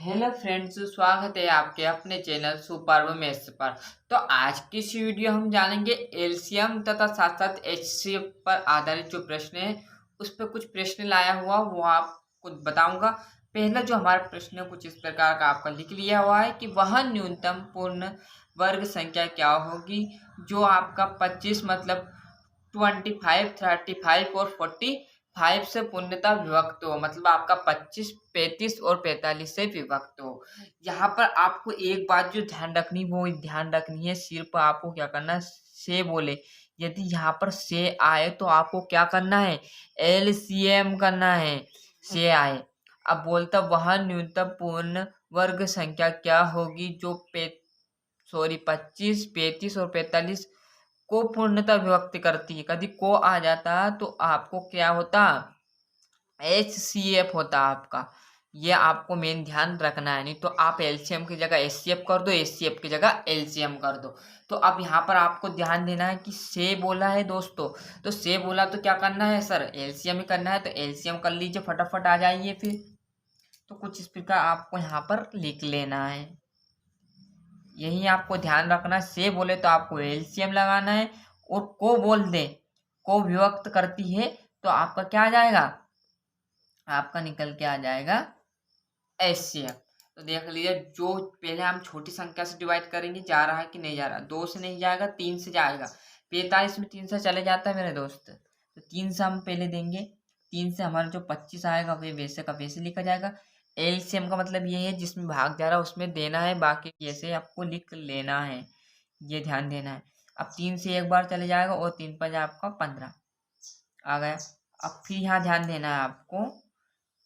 Hello friends, स्वागत है आपके अपने चैनल सुपर मैथ्स पर। तो आज की इस वीडियो हम जानेंगे एलसीएम तथा साथ साथ एचसीएफ पर आधारित जो प्रश्न है उस पर कुछ प्रश्न लाया हुआ वो आपको बताऊंगा। पहला जो हमारा प्रश्न है कुछ इस प्रकार का आपका लिख लिया हुआ है कि वह न्यूनतम पूर्ण वर्ग संख्या क्या होगी जो आपका 25 मतलब 25, 35 और 45 से पूर्णतः विभक्त हो, मतलब आपका 25, 35 और 45 से विभक्त हो। यहाँ पर आपको एक बात जो ध्यान रखनी है, सिर्फ आपको क्या करना है, से बोले यदि यहाँ पर से आए तो आपको क्या करना है, एलसीएम करना है। से आए, अब बोलता वह न्यूनतम पूर्ण वर्ग संख्या क्या होगी जो 25, 35 और 45 को पूर्णतः विभक्त करती है। कभी को आ जाता तो आपको क्या होता, HCF होता आपका। ये आपको मेन ध्यान रखना है, नहीं तो आप एलसीएम की जगह एचसीएफ कर दो, एचसीएफ की जगह एलसीएम कर दो। तो अब यहाँ पर आपको ध्यान देना है कि से बोला है दोस्तों, तो से बोला तो क्या करना है सर, एलसीएम ही करना है, तो एलसीएम कर लीजिए, फटाफट आ जाइए फिर। तो कुछ इस प्रकार आपको यहाँ पर लिख लेना है, यही आपको ध्यान रखना। से बोले तो आपको एलसीएम लगाना है, और को बोल दे, को विभक्त करती है तो आपका क्या आ जाएगा, आपका निकल के आ जाएगा एचसीएफ। तो देख लीजिए, जो पहले हम छोटी संख्या से डिवाइड करेंगे, जा रहा है कि नहीं जा रहा, 2 से नहीं जाएगा, 3 से जाएगा। 45 में 3 से चले जाता है मेरे दोस्त, तो 3 से हम पहले देंगे। 3 से हमारा जो 25 आएगा वे वैसे का वैसे लिखा जाएगा। एलसीएम का मतलब ये है जिसमें भाग जा रहा है उसमें देना है, बाकी ऐसे आपको लिख लेना है, ये ध्यान देना है। अब 3 से एक बार चले जाएगा और 3 पर आपका 15 आ गया। अब फिर यहाँ ध्यान देना है आपको,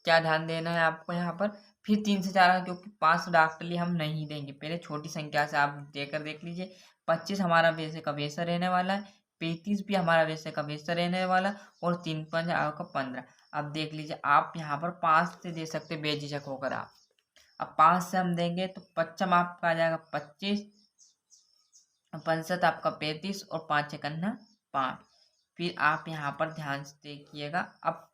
क्या ध्यान देना है आपको यहाँ पर, फिर 3 से 4 क्योंकि 5 डायरेक्टली हम नहीं देंगे, पहले छोटी संख्या से आप देकर देख लीजिए। 25 हमारा वैसे का वैसा रहने वाला है, 35 भी हमारा वैसे का वैसा रहने वाला, और 3 5 आपका 15। अब देख लीजिए, आप यहाँ पर 5 से दे सकते बेझिझक होकर आप। अब 5 से हम देंगे तो पच्चम आपका आ जाएगा 25, 65 आपका 35 और 5 एकन्ना 5। फिर आप यहाँ पर ध्यान से देखिएगा, अब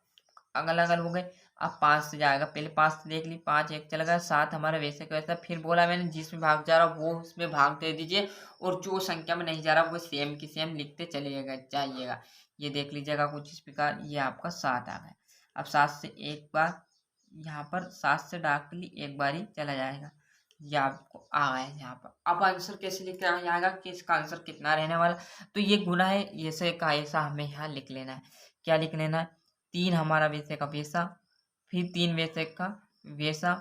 अगल अगल हो गए। अब 5 से जाएगा, पहले 5 से देख ली, 5 एक चला गया, 7 हमारा वैसे का वैसा। फिर बोला मैंने जिसमें भाग जा रहा वो उसमें भाग दे दीजिए, और जो संख्या में नहीं जा रहा वो सेम की सेम लिखते चलिएगा जाइएगा। ये देख लीजिएगा कुछ इस प्रकार, ये आपका 7 आ गया। अब 7 से एक बार यहाँ पर 7 से डायरेक्टली एक बार ही चला जाएगा, ये आपको आ गया है यहाँ पर। अब आंसर कैसे लिख के आएगा कि इसका आंसर कितना रहने वाला, तो ये गुना है, ऐसे का ऐसा हमें यहाँ लिख लेना है। क्या लिख लेना है, 3 हमारा वैसे का वैसा, फिर 3 वैसे का वैसा,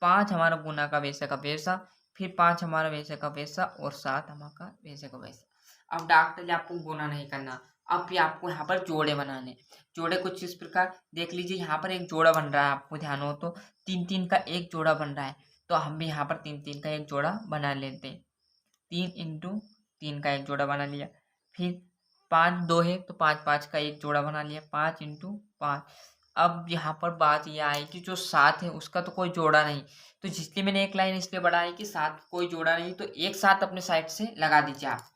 5 हमारा गुना का वैसे का वैसा, फिर 5 हमारा वैसे का वैसा, और 7 हमारा वैसे का वैसा। अब डॉक्टर आपको गुना नहीं करना, अब भी आपको यहाँ पर जोड़े बनाने। जोड़े कुछ इस प्रकार देख लीजिए, यहाँ पर एक जोड़ा बन रहा है, आपको ध्यान हो तो 3 3 का एक जोड़ा बन रहा है, तो हम भी यहाँ पर 3 3 का एक जोड़ा बना लेते हैं। 3 इंटू 3 का एक जोड़ा बना लिया, फिर 5 2 है तो 5 5 का एक जोड़ा बना लिया, 5 इंटू 5। अब यहाँ पर बात यह आई कि जो 7 है उसका तो कोई जोड़ा नहीं, तो जिसलिए मैंने एक लाइन इसलिए बढ़ाई कि 7 कोई जोड़ा नहीं, तो एक साथ अपने साइड से लगा दीजिए आप।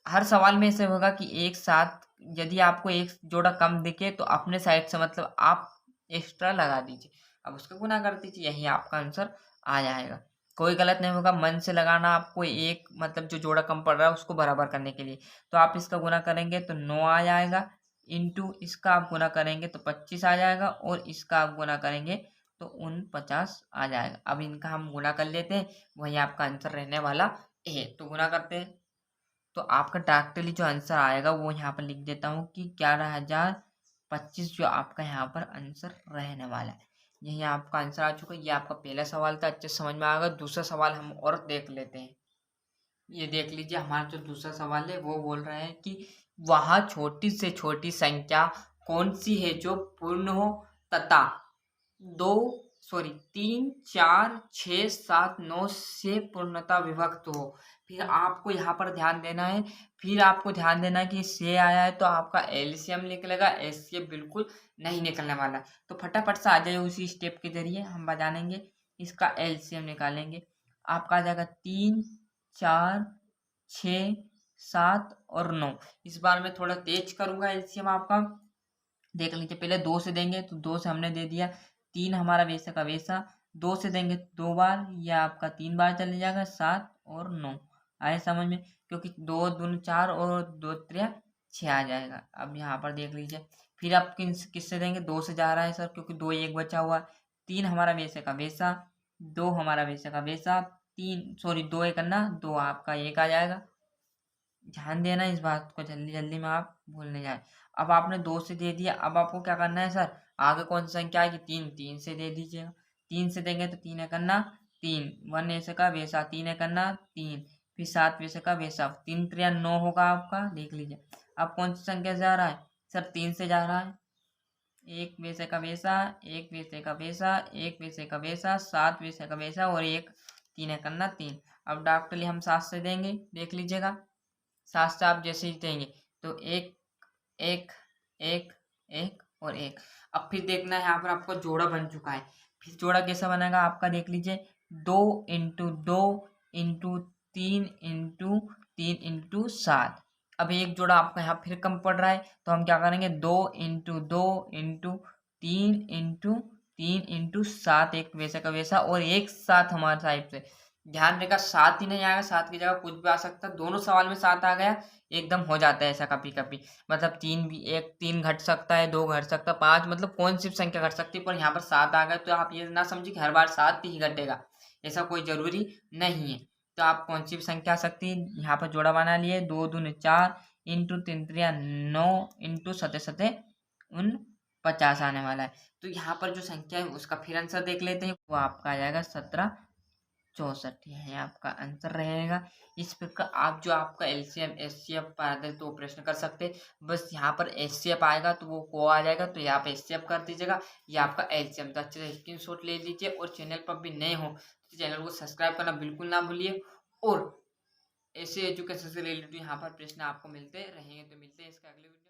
हर सवाल में ऐसे होगा कि एक साथ, यदि आपको एक जोड़ा कम दिखे तो अपने साइड से मतलब आप एक्स्ट्रा लगा दीजिए, अब उसका गुना कर दीजिए, यही आपका आंसर आ जाएगा। कोई गलत नहीं होगा, मन से लगाना आपको, एक मतलब जो जोड़ा कम पड़ रहा है उसको बराबर करने के लिए। तो आप इसका गुना करेंगे तो 9 आ जाएगा, इंटू इसका आप गुना करेंगे तो 25 आ जाएगा, और इसका आप गुना करेंगे तो 49 आ जाएगा। अब इनका हम गुना कर लेते हैं, वही आपका आंसर रहने वाला है। तो गुना करते हैं, तो आपका डायरेक्टली जो आंसर आएगा वो यहाँ पर लिख देता हूँ कि 11,025 जो आपका यहाँ पर आंसर रहने वाला है। यही आपका आंसर आ चुका है। ये आपका पहला सवाल था, अच्छे समझ में आ गया। दूसरा सवाल हम और देख लेते हैं। ये देख लीजिए, हमारा जो दूसरा सवाल है वो बोल रहा है कि वह छोटी से छोटी संख्या कौन सी है जो पूर्ण हो तथा 2 सॉरी 3 4 6 7 9 से पूर्णतः विभक्त हो। फिर आपको यहाँ पर ध्यान देना है, फिर आपको ध्यान देना है कि से आया है तो आपका एलसीएम निकलेगा, एचसीएफ बिल्कुल नहीं निकलने वाला। तो फटाफट से आ जाइए, उसी स्टेप के जरिए हम बजानेंगे, इसका एलसीएम निकालेंगे। आपका आ जाएगा 3 4 6 7 और 9। इस बार मैं थोड़ा तेज करूंगा एलसीएम आपका, देख लीजिए। पहले 2 से देंगे तो 2 से हमने दे दिया, 3 हमारा वैसे का वैसा, 2 से देंगे 2 बार, या आपका 3 बार चले जाएगा, 7 और 9 आए समझ में, क्योंकि 2 दूनी 4 और 2 त्रिया 6 आ जाएगा। अब यहाँ पर देख लीजिए, फिर आप किससे देंगे, 2 से जा रहा है सर, क्योंकि 2 एक बचा हुआ, 3 हमारा वैसे का वैसा, 2 हमारा वैसे का वैसा, 3 सॉरी 2 एक करना, 2 आपका 1 आ जाएगा। ध्यान देना इस बात को, जल्दी जल्दी में आप भूल नहीं जाए। अब आपने 2 से दे दिया, अब आपको क्या करना है सर, आगे कौन सी संख्या आएगी, 3, 3 से दे दीजिएगा। 3 से देंगे तो 3 है करना 3, 1 ऐसे का वैसा, 3 है करना 3, फिर 7 वैसे का वैसा, 3 त्रिया 9 होगा आपका, देख लीजिए। अब कौन सी संख्या से जा रहा है सर, 3 से जा रहा है, एक वैसे का वैसा, एक वैसे का वैसा, एक वैसे का वैसा, 7 वैसे का वैसा और एक, 3 है करना 3। अब डॉक्टरली हम 7 से देंगे, देख लीजिएगा। 7 से आप जैसे ही देंगे तो एक, एक, एक, एक और एक। अब फिर देखना है, यहाँ पर आपका जोड़ा बन चुका है। फिर जोड़ा कैसा बनेगा आपका, देख लीजिए, 2 इंटू 2 इंटू 3 इंटू 3 इंटू 7। अब एक जोड़ा आपका यहाँ फिर कम पड़ रहा है, तो हम क्या करेंगे, 2 इंटू 2 इंटू 3 इंटू 7, एक वैसा का वैसा और एक साथ हमारे साइड से। ध्यान रखा, 7 ही नहीं आएगा, 7 की जगह कुछ भी आ सकता है। दोनों सवाल में 7 आ गया, एकदम हो जाता है ऐसा कभी कभी, मतलब 3 भी, एक 3 घट सकता है, 2 घट सकता है, 5, मतलब कौन सी संख्या घट सकती है, पर यहाँ पर 7 आ गया तो आप ये ना समझिए कि हर बार 7 ही घटेगा, ऐसा कोई जरूरी नहीं है। तो आप कौन सी भी संख्या आ सकती है, यहाँ पर जोड़ा बना लिए, 2 दूनी 4 इंटू 3 त्रिया 9 इंटू सते सते 49 आने वाला है। तो यहाँ पर जो संख्या है उसका फिर आंसर देख लेते हैं, वो आपका आ जाएगा 1764, है आपका आंसर रहेगा। इस प्रकार आप जो आपका एलसीएम एचसीएफ पर आधारित तो प्रश्न कर सकते हैं। बस यहाँ पर एचसीएफ आएगा तो वो को आ जाएगा, तो यहाँ पे एचसीएफ कर दीजिएगा, ये आपका एलसीएम। तो अच्छे से स्क्रीनशॉट ले लीजिए, और चैनल पर भी नए हो तो चैनल को सब्सक्राइब करना बिल्कुल ना भूलिए। और ऐसे एजुकेशन से रिलेटेड यहाँ पर प्रश्न आपको मिलते रहेंगे। तो मिलते हैं इसका अगले वीडियो।